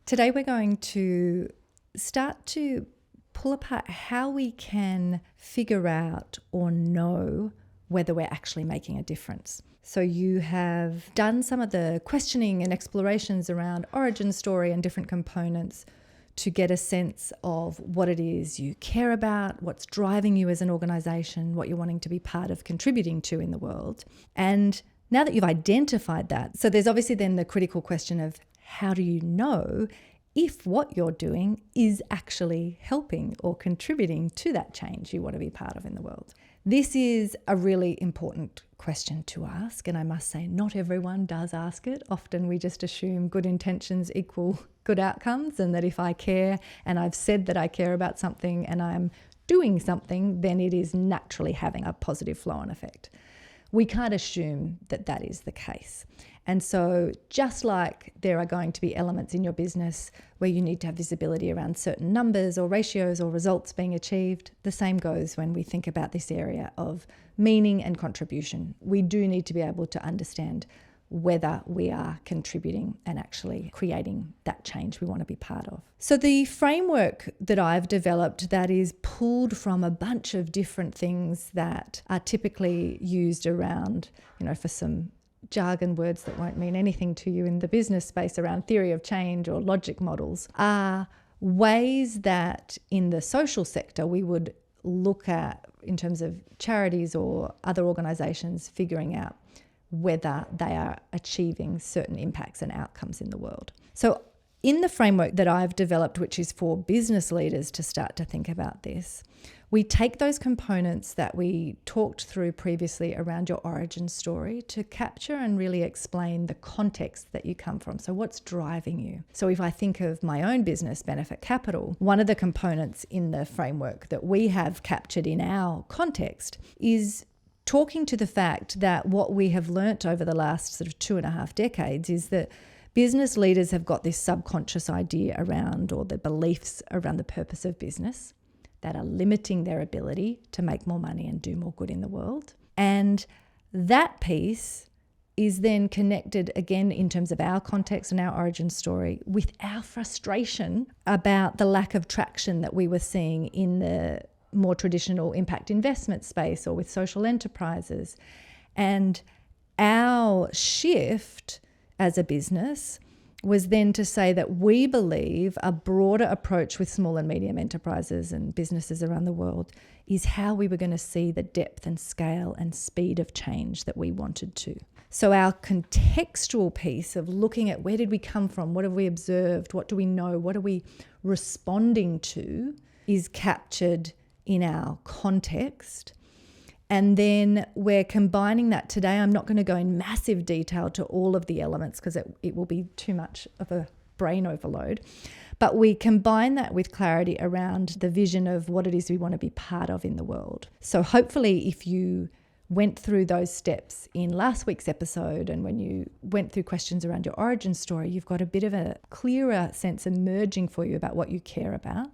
Today we're going to start to pull apart how we can figure out or know whether we're actually making a difference. So you have done some of the questioning and explorations around origin story and different components to get a sense of what it is you care about, what's driving you as an organization, what you're wanting to be part of contributing to in the world. And now that you've identified that, so there's obviously then the critical question of how do you know if what you're doing is actually helping or contributing to that change you want to be part of in the world? This is a really important question to ask, and I must say not everyone does ask it. Often we just assume good intentions equal good outcomes, and that if I care and I've said that I care about something and I'm doing something, then it is naturally having a positive flow-on effect. We can't assume that that is the case. And so just like there are going to be elements in your business where you need to have visibility around certain numbers or ratios or results being achieved, the same goes when we think about this area of meaning and contribution. We do need to be able to understand whether we are contributing and actually creating that change we want to be part of. So the framework that I've developed that is pulled from a bunch of different things that are typically used around, for some jargon words that won't mean anything to you in the business space around theory of change or logic models, are ways that in the social sector we would look at in terms of charities or other organizations figuring out whether they are achieving certain impacts and outcomes in the world. So in the framework that I've developed, which is for business leaders to start to think about this, we take those components that we talked through previously around your origin story to capture and really explain the context that you come from. So what's driving you? So if I think of my own business, Benefit Capital, one of the components in the framework that we have captured in our context is talking to the fact that what we have learnt over the last sort of 2.5 decades is that business leaders have got this subconscious idea around, or the beliefs around the purpose of business that are limiting their ability to make more money and do more good in the world. And that piece is then connected again in terms of our context and our origin story with our frustration about the lack of traction that we were seeing in the more traditional impact investment space or with social enterprises. And our shift as a business was then to say that we believe a broader approach with small and medium enterprises and businesses around the world is how we were going to see the depth and scale and speed of change that we wanted to. So our contextual piece of looking at where did we come from, what have we observed, what do we know, what are we responding to, is captured in our context. And then we're combining that today. I'm not going to go in massive detail to all of the elements because it will be too much of a brain overload. But we combine that with clarity around the vision of what it is we want to be part of in the world. So hopefully if you went through those steps in last week's episode and when you went through questions around your origin story, you've got a bit of a clearer sense emerging for you about what you care about.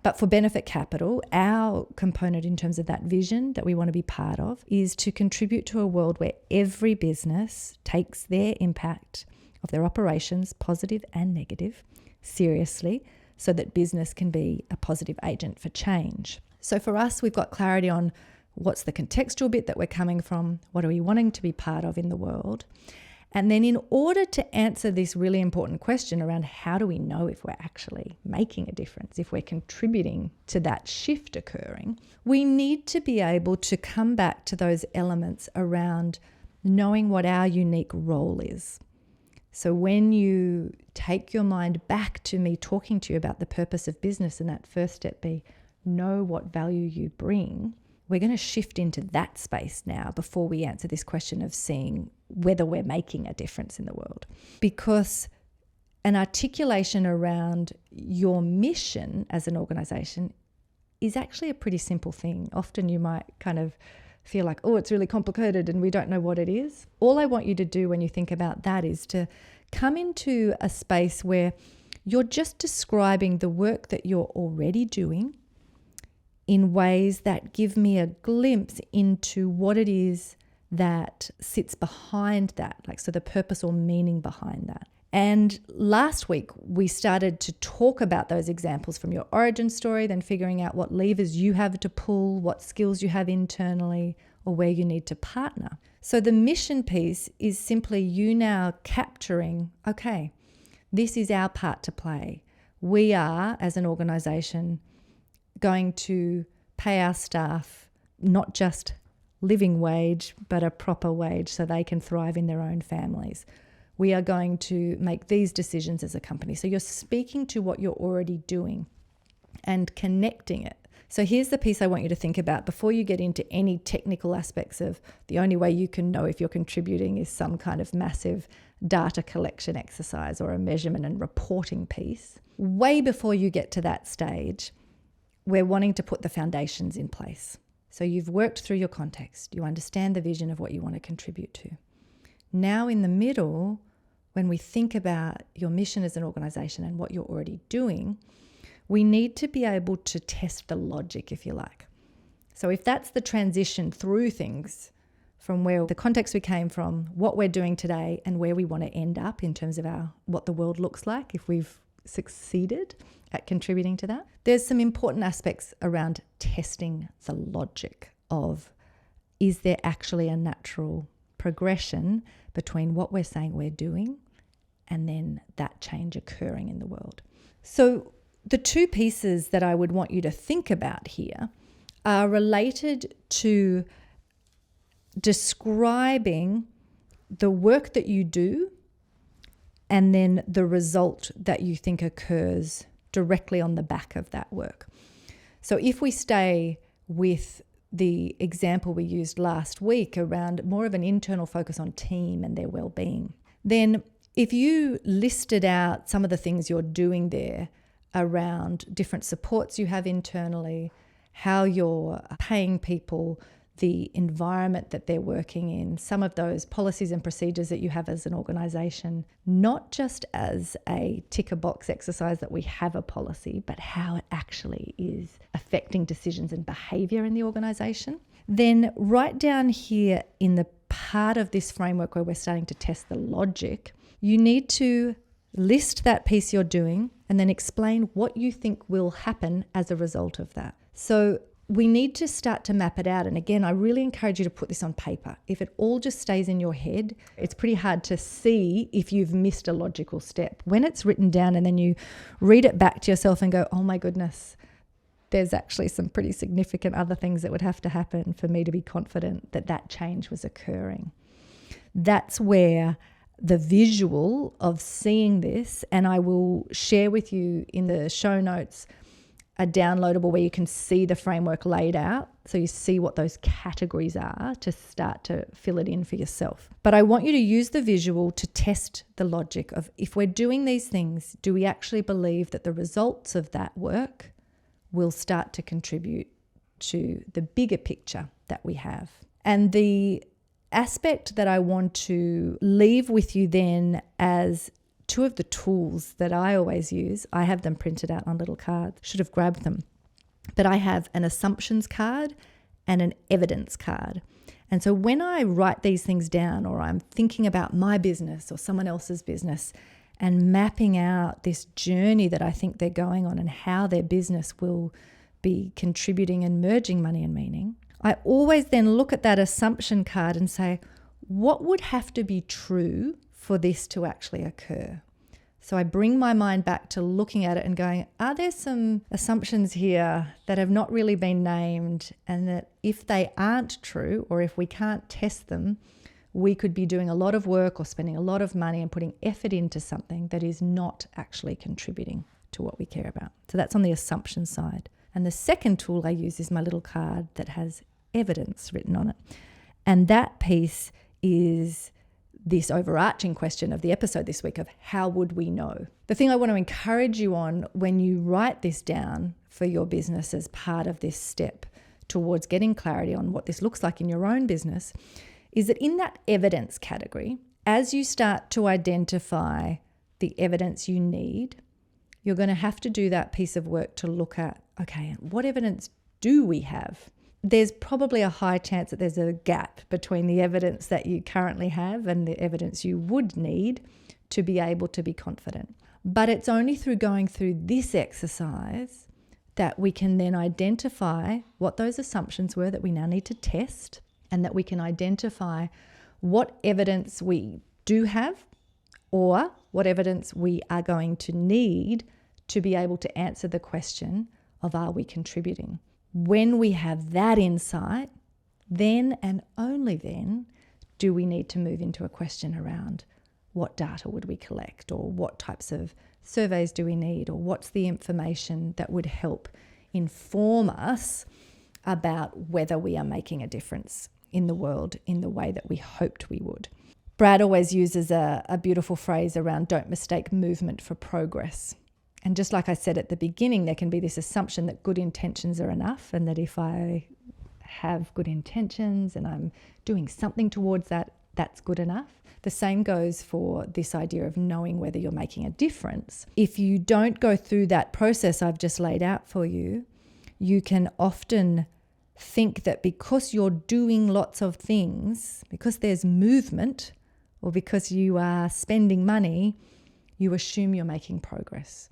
But for Benefit Capital, our component in terms of that vision that we want to be part of is to contribute to a world where every business takes their impact of their operations, positive and negative, seriously, so that business can be a positive agent for change. So for us, we've got clarity on what's the contextual bit that we're coming from, what are we wanting to be part of in the world. And then in order to answer this really important question around how do we know if we're actually making a difference, if we're contributing to that shift occurring, we need to be able to come back to those elements around knowing what our unique role is. So when you take your mind back to me talking to you about the purpose of business and that first step be know what value you bring, we're going to shift into that space now before we answer this question of seeing whether we're making a difference in the world. Because an articulation around your mission as an organization is actually a pretty simple thing. Often you might kind of feel like, oh, it's really complicated and we don't know what it is. All I want you to do when you think about that is to come into a space where you're just describing the work that you're already doing in ways that give me a glimpse into what it is that sits behind that, like so the purpose or meaning behind that. And last week, we started to talk about those examples from your origin story, then figuring out what levers you have to pull, what skills you have internally, or where you need to partner. So the mission piece is simply you now capturing, okay, this is our part to play. We are, as an organization, going to pay our staff not just living wage, but a proper wage so they can thrive in their own families. We are going to make these decisions as a company. So you're speaking to what you're already doing and connecting it. So here's the piece I want you to think about before you get into any technical aspects of the only way you can know if you're contributing is some kind of massive data collection exercise or a measurement and reporting piece. Way before you get to that stage, we're wanting to put the foundations in place. So you've worked through your context. You understand the vision of what you want to contribute to. Now in the middle, when we think about your mission as an organization and what you're already doing, we need to be able to test the logic, if you like. So if that's the transition through things from where the context we came from, what we're doing today, and where we want to end up in terms of what the world looks like if we've succeeded at contributing to that, there's some important aspects around testing the logic of, is there actually a natural progression between what we're saying we're doing and then that change occurring in the world. So the two pieces that I would want you to think about here are related to describing the work that you do and then the result that you think occurs directly on the back of that work. So if we stay with the example we used last week around more of an internal focus on team and their well-being, then if you listed out some of the things you're doing there around different supports you have internally, how you're paying people, the environment that they're working in, some of those policies and procedures that you have as an organization, not just as a ticker box exercise that we have a policy, but how it actually is affecting decisions and behavior in the organization, then right down here in the part of this framework where we're starting to test the logic, you need to list that piece you're doing and then explain what you think will happen as a result of that. So we need to start to map it out. And again, I really encourage you to put this on paper. If it all just stays in your head, it's pretty hard to see if you've missed a logical step. When it's written down and then you read it back to yourself and go, oh my goodness, there's actually some pretty significant other things that would have to happen for me to be confident that that change was occurring. That's where the visual of seeing this, and I will share with you in the show notes a downloadable where you can see the framework laid out, so you see what those categories are to start to fill it in for yourself. But I want you to use the visual to test the logic of, if we're doing these things, do we actually believe that the results of that work will start to contribute to the bigger picture that we have? And the aspect that I want to leave with you then as two of the tools that I always use, I have them printed out on little cards, should have grabbed them. But I have an assumptions card and an evidence card. And so when I write these things down, or I'm thinking about my business or someone else's business and mapping out this journey that I think they're going on and how their business will be contributing and merging money and meaning, I always then look at that assumption card and say, what would have to be true for this to actually occur? So I bring my mind back to looking at it and going, are there some assumptions here that have not really been named, and that if they aren't true, or if we can't test them, we could be doing a lot of work or spending a lot of money and putting effort into something that is not actually contributing to what we care about. So that's on the assumption side. And the second tool I use is my little card that has evidence written on it. And that piece is this overarching question of the episode this week of, how would we know? The thing I want to encourage you on when you write this down for your business as part of this step towards getting clarity on what this looks like in your own business is that in that evidence category, as you start to identify the evidence you need, you're going to have to do that piece of work to look at, okay, what evidence do we have there's probably a high chance that there's a gap between the evidence that you currently have and the evidence you would need to be able to be confident. But it's only through going through this exercise that we can then identify what those assumptions were that we now need to test, and that we can identify what evidence we do have or what evidence we are going to need to be able to answer the question of, are we contributing? When we have that insight, then and only then do we need to move into a question around what data would we collect, or what types of surveys do we need, or what's the information that would help inform us about whether we are making a difference in the world in the way that we hoped we would. Brad always uses a beautiful phrase around don't mistake movement for progress. And just like I said at the beginning, there can be this assumption that good intentions are enough, and that if I have good intentions and I'm doing something towards that, that's good enough. The same goes for this idea of knowing whether you're making a difference. If you don't go through that process I've just laid out for you, you can often think that because you're doing lots of things, because there's movement, or because you are spending money, you assume you're making progress.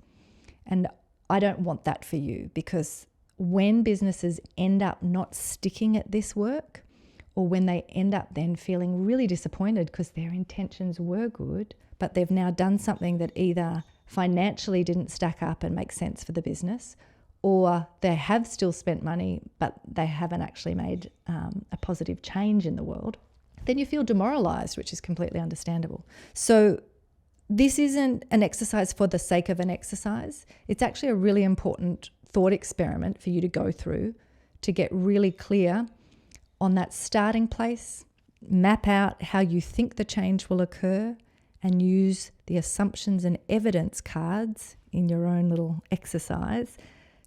And I don't want that for you, because when businesses end up not sticking at this work, or when they end up then feeling really disappointed because their intentions were good, but they've now done something that either financially didn't stack up and make sense for the business, or they have still spent money, but they haven't actually made a positive change in the world, then you feel demoralized, which is completely understandable. So this isn't an exercise for the sake of an exercise. It's actually a really important thought experiment for you to go through to get really clear on that starting place, map out how you think the change will occur, and use the assumptions and evidence cards in your own little exercise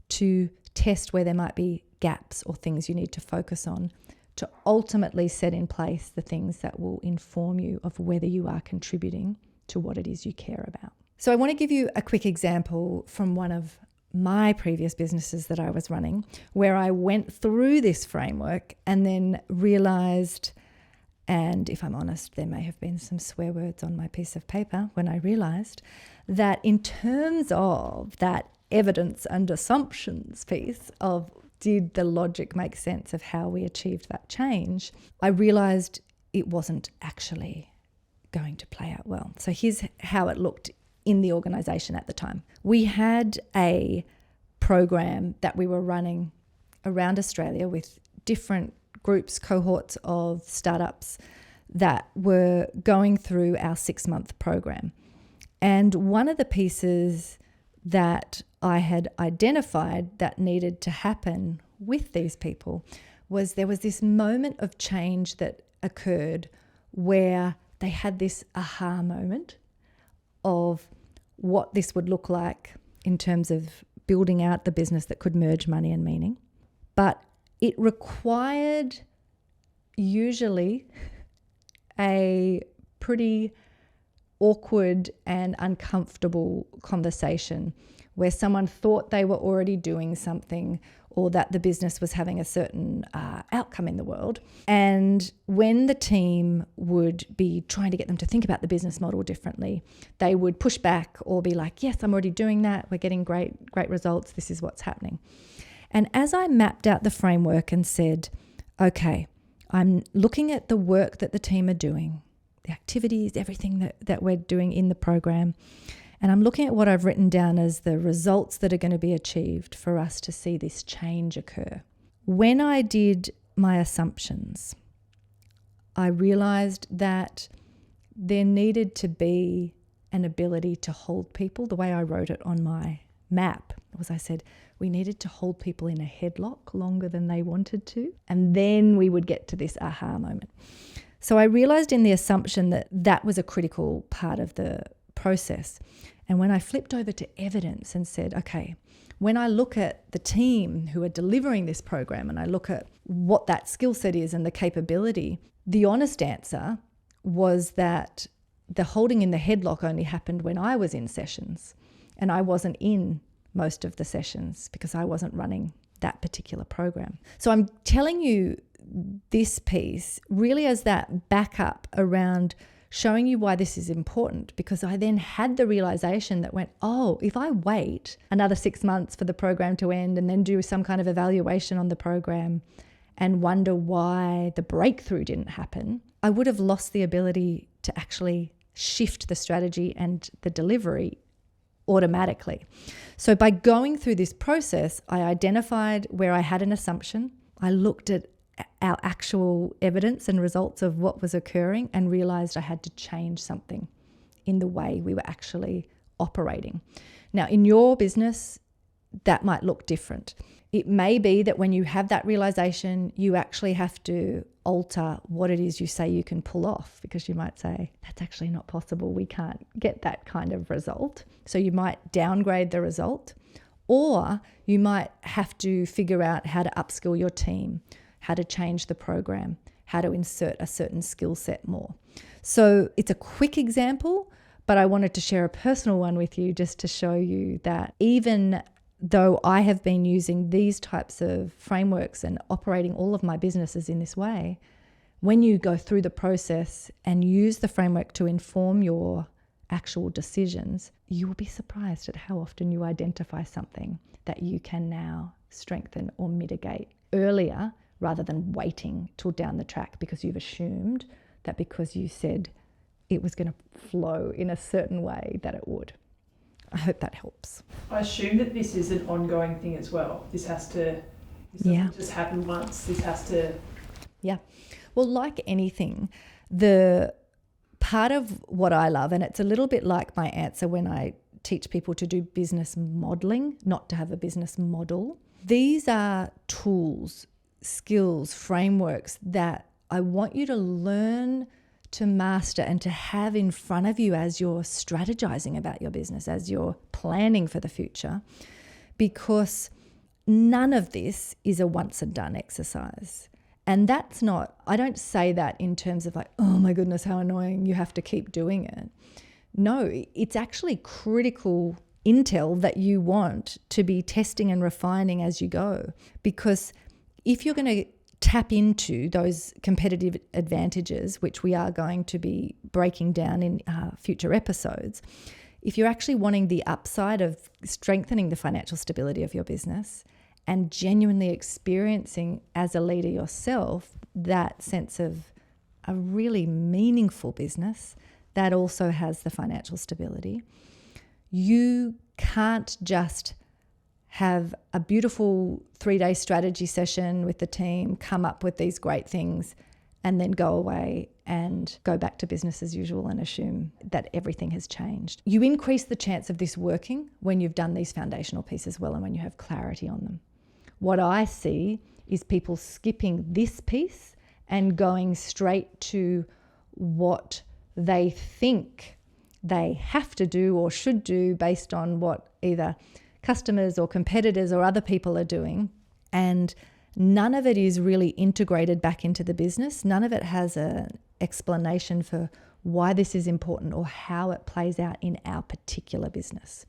to test where there might be gaps or things you need to focus on, to ultimately set in place the things that will inform you of whether you are contributing to what it is you care about. So I want to give you a quick example from one of my previous businesses that I was running, where I went through this framework and then realized, and if I'm honest, there may have been some swear words on my piece of paper when I realized that in terms of that evidence and assumptions piece of did the logic make sense of how we achieved that change, I realized it wasn't actually going to play out well. So here's how it looked in the organization at the time. We had a program that we were running around Australia with different groups, cohorts of startups that were going through our 6-month program. And one of the pieces that I had identified that needed to happen with these people was there was this moment of change that occurred where they had this aha moment of what this would look like in terms of building out the business that could merge money and meaning. But it required usually a pretty awkward and uncomfortable conversation where someone thought they were already doing something, or that the business was having a certain outcome in the world. And when the team would be trying to get them to think about the business model differently, they would push back or be like, yes, I'm already doing that. We're getting great results. This is what's happening. And as I mapped out the framework and said, okay, I'm looking at the work that the team are doing, the activities, everything that we're doing in the program, and I'm looking at what I've written down as the results that are going to be achieved for us to see this change occur. When I did my assumptions, I realized that there needed to be an ability to hold people. The way I wrote it on my map was I said, we needed to hold people in a headlock longer than they wanted to, and then we would get to this aha moment. So I realized in the assumption that that was a critical part of the process. And when I flipped over to evidence and said, okay, when I look at the team who are delivering this program and I look at what that skill set is and the capability, the honest answer was that the holding in the headlock only happened when I was in sessions, and I wasn't in most of the sessions because I wasn't running that particular program. So I'm telling you this piece really as that backup around showing you why this is important, because I then had the realization that went, oh, if I wait another 6 months for the program to end and then do some kind of evaluation on the program and wonder why the breakthrough didn't happen, I would have lost the ability to actually shift the strategy and the delivery automatically. So by going through this process, I identified where I had an assumption. I looked at our actual evidence and results of what was occurring and realized I had to change something in the way we were actually operating. Now, in your business, that might look different. It may be that when you have that realization, you actually have to alter what it is you say you can pull off, because you might say, that's actually not possible. We can't get that kind of result. So you might downgrade the result, or you might have to figure out how to upskill your team, how to change the program, how to insert a certain skill set more. So it's a quick example, but I wanted to share a personal one with you just to show you that even though I have been using these types of frameworks and operating all of my businesses in this way, when you go through the process and use the framework to inform your actual decisions, you will be surprised at how often you identify something that you can now strengthen or mitigate earlier, rather than waiting till down the track because you've assumed that because you said it was going to flow in a certain way that it would. I hope that helps. I assume that this is an ongoing thing as well. This doesn't just happen once. This has to... Yeah. Well, like anything, the part of what I love, and it's a little bit like my answer when I teach people to do business modeling, not to have a business model. These are tools, skills, frameworks that I want you to learn to master and to have in front of you as you're strategizing about your business, as you're planning for the future, because none of this is a once and done exercise. And that's not, I don't say that in terms of like, oh my goodness, how annoying, you have to keep doing it. No, it's actually critical intel that you want to be testing and refining as you go, because if you're going to tap into those competitive advantages, which we are going to be breaking down in future episodes, if you're actually wanting the upside of strengthening the financial stability of your business and genuinely experiencing as a leader yourself that sense of a really meaningful business that also has the financial stability, you can't just have a beautiful 3-day strategy session with the team, come up with these great things, and then go away and go back to business as usual and assume that everything has changed. You increase the chance of this working when you've done these foundational pieces well and when you have clarity on them. What I see is people skipping this piece and going straight to what they think they have to do or should do based on what either customers or competitors or other people are doing, and none of it is really integrated back into the business. None of it has an explanation for why this is important or how it plays out in our particular business.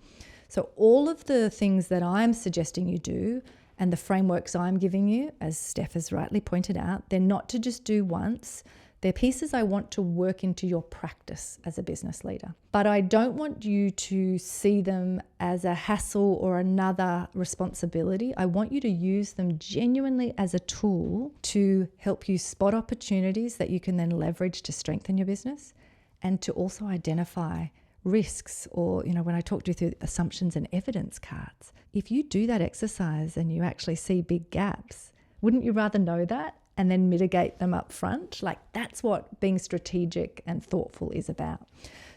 So all of the things that I'm suggesting you do and the frameworks I'm giving you, as Steph has rightly pointed out, they're not to just do once. They're pieces I want to work into your practice as a business leader. But I don't want you to see them as a hassle or another responsibility. I want you to use them genuinely as a tool to help you spot opportunities that you can then leverage to strengthen your business, and to also identify risks, or, when I talked you through assumptions and evidence cards. If you do that exercise and you actually see big gaps, wouldn't you rather know that and then mitigate them up front? Like, that's what being strategic and thoughtful is about.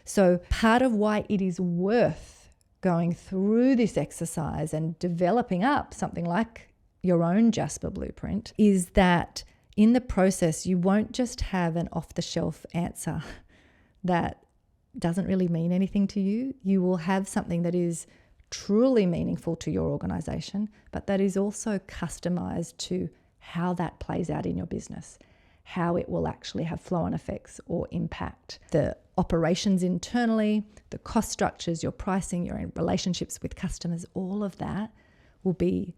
So part of why it is worth going through this exercise and developing up something like your own Jasper Blueprint is that in the process, you won't just have an off-the-shelf answer that doesn't really mean anything to you. You will have something that is truly meaningful to your organization, but that is also customized to how that plays out in your business, how it will actually have flow-on effects or impact the operations internally, the cost structures, your pricing, your relationships with customers. All of that will be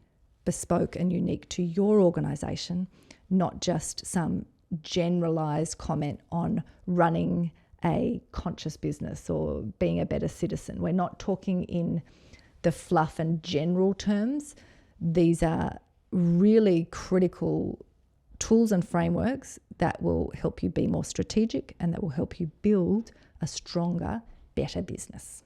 bespoke and unique to your organization, not just some generalized comment on running a conscious business or being a better citizen. We're not talking in the fluff and general terms. These are really critical tools and frameworks that will help you be more strategic and that will help you build a stronger, better business.